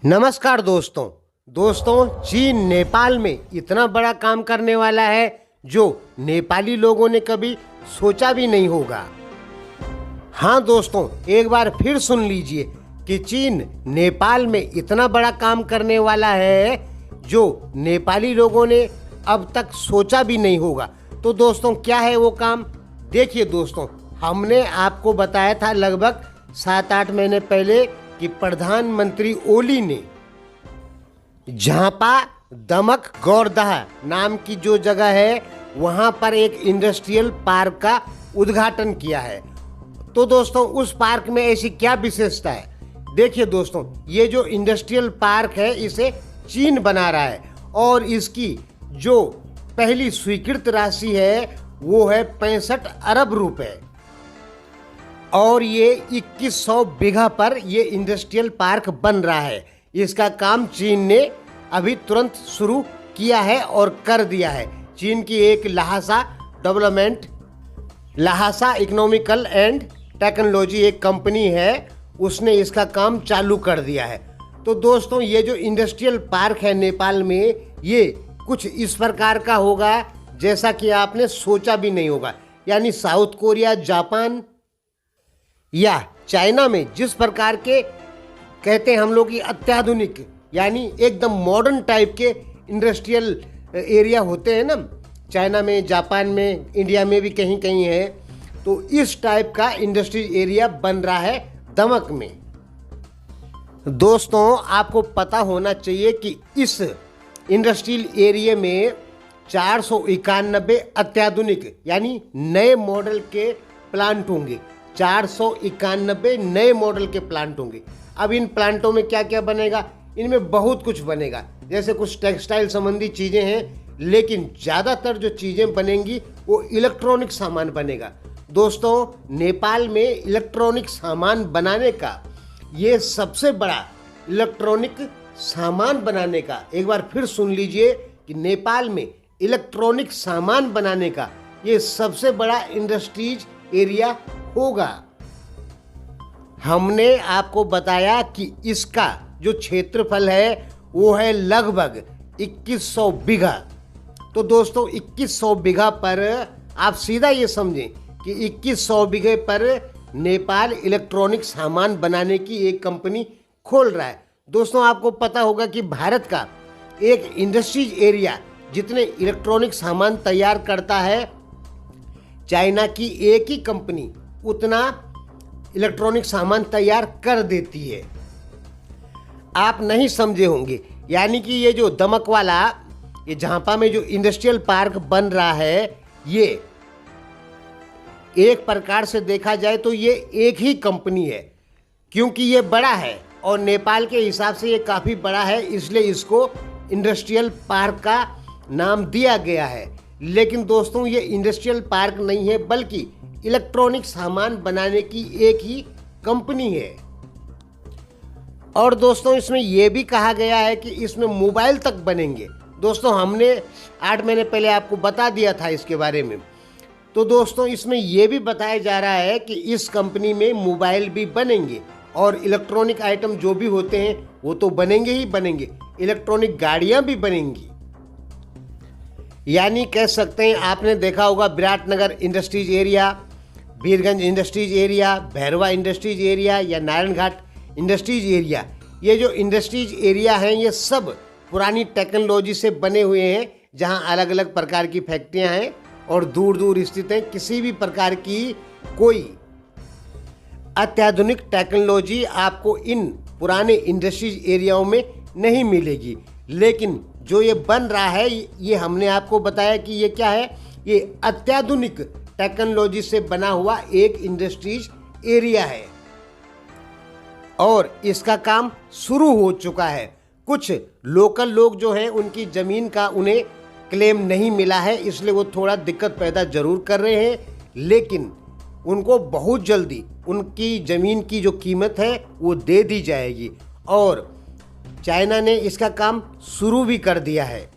नमस्कार दोस्तों। चीन नेपाल में इतना बड़ा काम करने वाला है जो नेपाली लोगों ने कभी सोचा भी नहीं होगा। हाँ दोस्तों, एक बार फिर सुन लीजिए कि चीन नेपाल में इतना बड़ा काम करने वाला है जो नेपाली लोगों ने अब तक सोचा भी नहीं होगा। तो दोस्तों, क्या है वो काम? देखिए दोस्तों, हमने आपको बताया था लगभग 7-8 महीने पहले कि प्रधानमंत्री ओली ने झापा दमक गौरदह नाम की जो जगह है वहां पर एक इंडस्ट्रियल पार्क का उद्घाटन किया है। तो दोस्तों, उस पार्क में ऐसी क्या विशेषता है? देखिए दोस्तों, ये जो इंडस्ट्रियल पार्क है इसे चीन बना रहा है और इसकी जो पहली स्वीकृत राशि है वो है 65 अरब रुपए और ये 2100 बीघा पर ये इंडस्ट्रियल पार्क बन रहा है। इसका काम चीन ने अभी तुरंत शुरू किया है और कर दिया है। चीन की एक लहासा इकोनॉमिकल एंड टेक्नोलॉजी एक कंपनी है, उसने इसका काम चालू कर दिया है। तो दोस्तों, ये जो इंडस्ट्रियल पार्क है नेपाल में, ये कुछ इस प्रकार का होगा जैसा कि आपने सोचा भी नहीं होगा। यानी साउथ कोरिया, जापान या चाइना में जिस प्रकार के कहते हैं हम लोग ये अत्याधुनिक यानी एकदम मॉडर्न टाइप के इंडस्ट्रियल एरिया होते हैं ना, चाइना में, जापान में, इंडिया में भी कहीं कहीं है, तो इस टाइप का इंडस्ट्रियल एरिया बन रहा है दमक में। दोस्तों, आपको पता होना चाहिए कि इस इंडस्ट्रियल एरिया में 491 अत्याधुनिक यानी नए मॉडल के प्लांट होंगे। 491 नए मॉडल के प्लांट होंगे। अब इन प्लांटों में क्या क्या बनेगा? इनमें बहुत कुछ बनेगा, जैसे कुछ टेक्सटाइल संबंधी चीज़ें हैं, लेकिन ज़्यादातर जो चीज़ें बनेंगी वो इलेक्ट्रॉनिक सामान बनेगा। दोस्तों, नेपाल में इलेक्ट्रॉनिक सामान बनाने का ये सबसे बड़ा इलेक्ट्रॉनिक सामान बनाने का, एक बार फिर सुन लीजिए कि नेपाल में इलेक्ट्रॉनिक सामान बनाने का ये सबसे बड़ा इंडस्ट्रीज एरिया होगा। हमने आपको बताया कि इसका जो क्षेत्रफल है वो है लगभग 2100 बीघा। तो दोस्तों, 2100 बीघा पर आप सीधा ये समझें कि 2100 बीघे पर नेपाल इलेक्ट्रॉनिक सामान बनाने की एक कंपनी खोल रहा है। दोस्तों, आपको पता होगा कि भारत का एक इंडस्ट्रीज एरिया जितने इलेक्ट्रॉनिक सामान तैयार करता है, चाइना की एक ही कंपनी उतना इलेक्ट्रॉनिक सामान तैयार कर देती है। आप नहीं समझे होंगे, यानी कि ये जो दमक वाला, ये झापा में जो इंडस्ट्रियल पार्क बन रहा है, ये एक प्रकार से देखा जाए तो ये एक ही कंपनी है, क्योंकि ये बड़ा है और नेपाल के हिसाब से ये काफ़ी बड़ा है, इसलिए इसको इंडस्ट्रियल पार्क का नाम दिया गया है। लेकिन दोस्तों, ये इंडस्ट्रियल पार्क नहीं है, बल्कि इलेक्ट्रॉनिक सामान बनाने की एक ही कंपनी है। और दोस्तों, इसमें यह भी कहा गया है कि इसमें मोबाइल तक बनेंगे। दोस्तों, हमने 8 महीने पहले आपको बता दिया था इसके बारे में। तो दोस्तों, इसमें यह भी बताया जा रहा है कि इस कंपनी में मोबाइल भी बनेंगे और इलेक्ट्रॉनिक आइटम जो भी होते हैं वो तो बनेंगे ही बनेंगे, इलेक्ट्रॉनिक गाड़ियां भी बनेंगी। यानी कह सकते हैं, आपने देखा होगा Biratnagar industries area, Birgunj industries area, Bhairahawa industries area या नारायण घाट इंडस्ट्रीज एरिया, ये जो इंडस्ट्रीज एरिया हैं ये सब पुरानी टेक्नोलॉजी से बने हुए हैं, जहां अलग अलग प्रकार की फैक्ट्रियां हैं और दूर दूर स्थित हैं। किसी भी प्रकार की कोई अत्याधुनिक टेक्नोलॉजी आपको इन पुराने इंडस्ट्रीज एरियाओं में नहीं मिलेगी। लेकिन जो ये बन रहा है, ये हमने आपको बताया कि ये क्या है, ये अत्याधुनिक टेक्नोलॉजी से बना हुआ एक इंडस्ट्रीज एरिया है और इसका काम शुरू हो चुका है। कुछ लोकल लोग जो हैं उनकी ज़मीन का उन्हें क्लेम नहीं मिला है, इसलिए वो थोड़ा दिक्कत पैदा जरूर कर रहे हैं, लेकिन उनको बहुत जल्दी उनकी ज़मीन की जो कीमत है वो दे दी जाएगी और चाइना ने इसका काम शुरू भी कर दिया है।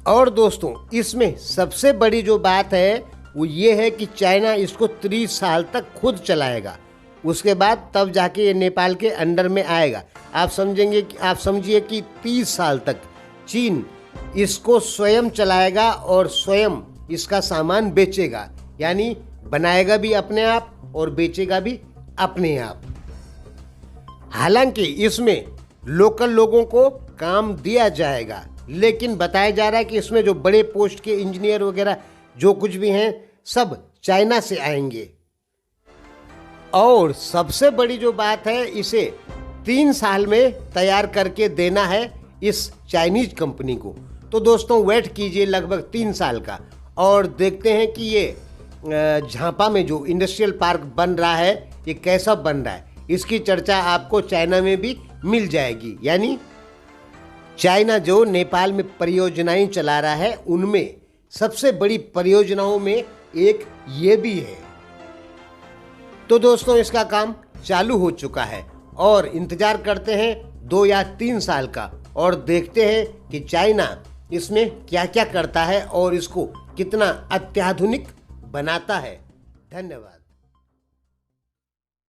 और दोस्तों, इसमें सबसे बड़ी जो बात है वो ये है कि चाइना इसको 30 साल तक खुद चलाएगा। उसके बाद तब जाके ये नेपाल के अंडर में आएगा। आप समझिए कि 30 साल तक चीन इसको स्वयं चलाएगा और स्वयं इसका सामान बेचेगा, यानी बनाएगा भी अपने आप और बेचेगा भी अपने आप। हालांकि इसमें लोकल लोगों को काम दिया जाएगा, लेकिन बताया जा रहा है कि इसमें जो बड़े पोस्ट के इंजीनियर वगैरह जो कुछ भी हैं सब चाइना से आएंगे। और सबसे बड़ी जो बात है, इसे 3 साल में तैयार करके देना है इस चाइनीज कंपनी को। तो दोस्तों वेट कीजिए लगभग 3 साल का, और देखते हैं कि ये झांपा में जो इंडस्ट्रियल पार्क बन रहा है ये कैसा बन रहा है। इसकी चर्चा आपको चाइना में भी मिल जाएगी। यानी चाइना जो नेपाल में परियोजनाएं चला रहा है उनमें सबसे बड़ी परियोजनाओं में एक ये भी है। तो दोस्तों इसका काम चालू हो चुका है और इंतजार करते हैं 2 या 3 साल का, और देखते हैं कि चाइना इसमें क्या क्या करता है और इसको कितना अत्याधुनिक बनाता है। धन्यवाद।